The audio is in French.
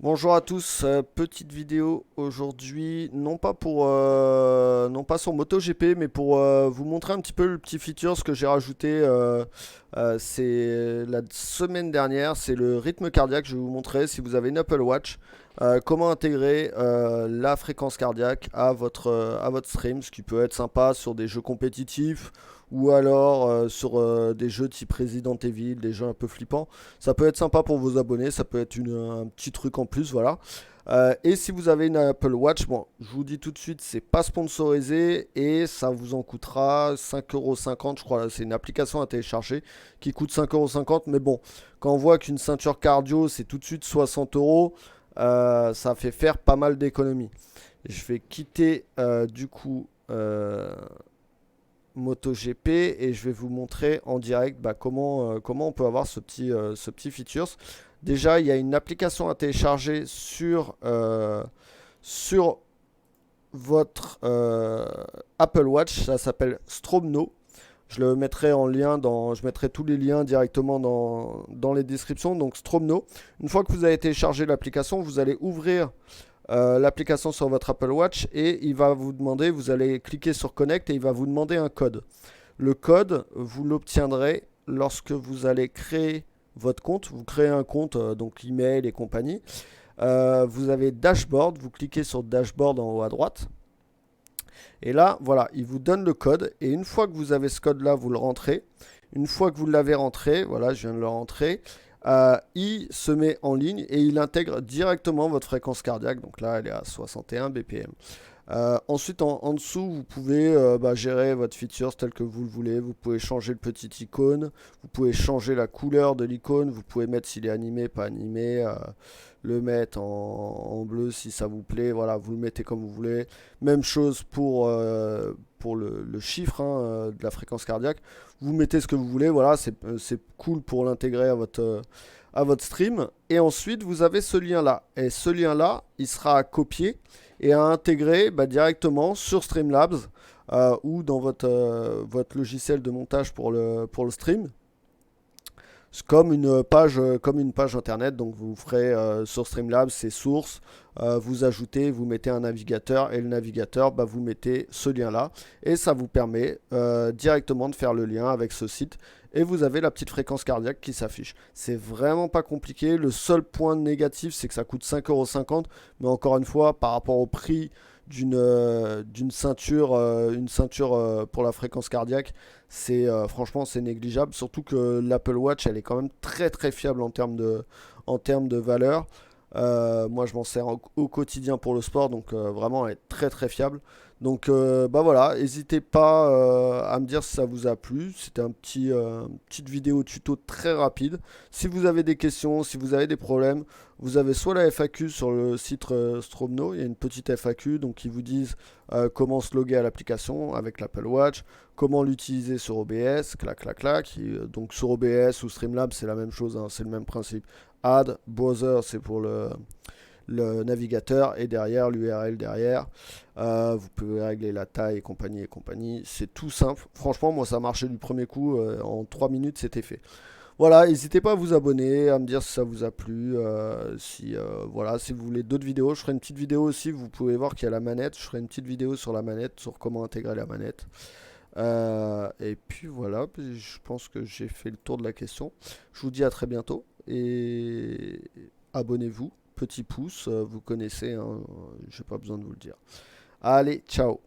Bonjour à tous, petite vidéo aujourd'hui, non pas sur MotoGP, mais pour vous montrer un petit peu le petit feature ce que j'ai rajouté. C'est la semaine dernière, c'est le rythme cardiaque. Je vais vous montrer si vous avez une Apple Watch, comment intégrer la fréquence cardiaque à votre stream, ce qui peut être sympa sur des jeux compétitifs ou alors sur des jeux type Resident Evil, des jeux un peu flippants. Ça peut être sympa pour vos abonnés, ça peut être un petit truc en plus, voilà. Et si vous avez une Apple Watch, bon, je vous dis tout de suite, c'est pas sponsorisé et ça vous en coûtera 5,50 €, je crois. C'est une application à télécharger qui coûte 5,50 €. Mais bon, quand on voit qu'une ceinture cardio, c'est tout de suite 60 euros, ça fait faire pas mal d'économies. Je vais quitter du coup MotoGP et je vais vous montrer en direct comment on peut avoir ce petit features. Déjà, il y a une application à télécharger sur votre Apple Watch. Ça s'appelle Stromno. Je mettrai tous les liens directement dans les descriptions. Donc Stromno. Une fois que vous avez téléchargé l'application, vous allez ouvrir l'application sur votre Apple Watch et il va vous demander, vous allez cliquer sur Connect et il va vous demander un code. Le code, vous l'obtiendrez lorsque vous allez créer votre compte. Vous créez un compte, donc email et compagnie. Vous avez Dashboard, vous cliquez sur Dashboard en haut à droite. Et là, voilà, il vous donne le code. Et une fois que vous avez ce code-là, vous le rentrez. Une fois que vous l'avez rentré, voilà, je viens de le rentrer, il se met en ligne et il intègre directement votre fréquence cardiaque. Donc là, elle est à 61 BPM. Ensuite, en dessous, vous pouvez gérer votre features tel que vous le voulez. Vous pouvez changer le petit icône, vous pouvez changer la couleur de l'icône, vous pouvez mettre s'il est animé, pas animé, le mettre en bleu si ça vous plaît. Voilà, vous le mettez comme vous voulez. Même chose pour le chiffre de la fréquence cardiaque. Vous mettez ce que vous voulez. Voilà, c'est cool pour l'intégrer à votre stream. Et ensuite, vous avez ce lien-là. Et ce lien-là, il sera copié et à intégrer directement sur Streamlabs ou dans votre logiciel de montage pour le stream. C'est comme une page internet, donc vous ferez sur Streamlabs ses sources, vous ajoutez, vous mettez un navigateur et le navigateur, vous mettez ce lien-là et ça vous permet directement de faire le lien avec ce site et vous avez la petite fréquence cardiaque qui s'affiche. C'est vraiment pas compliqué. Le seul point négatif, c'est que ça coûte 5,50 €, mais encore une fois, par rapport au prix d'une ceinture, une ceinture pour la fréquence cardiaque, franchement c'est négligeable. Surtout que l'Apple Watch, elle est quand même très très fiable en termes de valeur. Moi, je m'en sers au quotidien pour le sport, donc vraiment, elle est très très fiable. Donc, voilà, n'hésitez pas à me dire si ça vous a plu. C'était une petite vidéo tuto très rapide. Si vous avez des questions, si vous avez des problèmes, vous avez soit la FAQ sur le site Stromno, il y a une petite FAQ, donc ils vous disent comment se loguer à l'application avec l'Apple Watch, comment l'utiliser sur OBS, clac clac clac. Donc sur OBS ou Streamlabs, c'est la même chose, hein, c'est le même principe. Add, browser, c'est pour le navigateur et derrière l'URL derrière. Vous pouvez régler la taille et compagnie et compagnie. C'est tout simple. Franchement, moi, ça a marché du premier coup. En 3 minutes, c'était fait. Voilà, n'hésitez pas à vous abonner, à me dire si ça vous a plu. Voilà, si vous voulez d'autres vidéos, je ferai une petite vidéo aussi. Vous pouvez voir qu'il y a la manette. Je ferai une petite vidéo sur la manette, sur comment intégrer la manette. Et puis voilà, je pense que j'ai fait le tour de la question. Je vous dis à très bientôt et abonnez-vous, petit pouce, vous connaissez, hein, j'ai pas besoin de vous le dire. Allez, ciao.